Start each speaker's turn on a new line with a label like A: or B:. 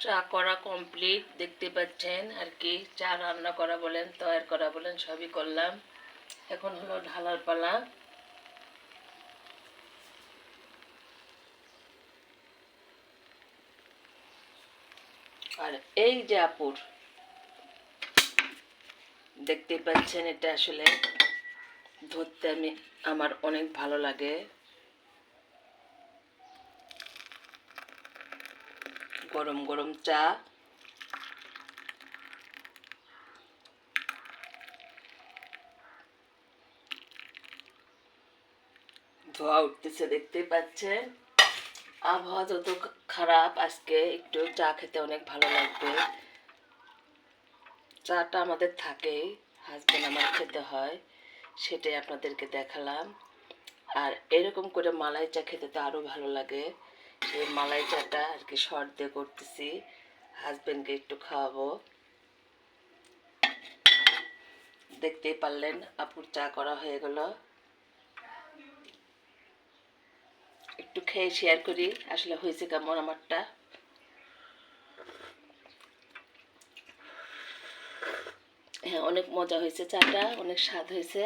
A: চা করা কমপ্লিট দেখতে পাচ্ছেন আর কি। চা রান্না করা বলেন, তৈরি করা বলেন, সবই করলাম। এখন হলো ঢালার পালা। আর এই যে আপুর দেখতে পাচ্ছেন, এটা আসলে ধরতে আমার অনেক ভালো লাগে। গরম গরম চা, ধোয়া উঠতেছে দেখতে পাচ্ছেন। আবহাওয়া যত খারাপ, আজকে একটু চা খেতে অনেক ভালো লাগবে। চাটা আমাদের থাকেই, হাজবেন্ড আমার খেতে হয়, সেটাই আপনাদেরকে দেখালাম। আর এরকম করে মালাই চা খেতে তো আরও ভালো লাগে। এই মালাই চাটা আর কি শর্ট দিয়ে করতেছি, হাজবেন্ডকে একটু খাওয়াবো। দেখতেই পারলেন আপুর চা করা হয়ে গেল। একটু খেয়ে শেয়ার করি আসলে হয়েছে কেমন আমারটা। হ্যাঁ, অনেক মজা হয়েছে, চাটা অনেক স্বাদ হয়েছে।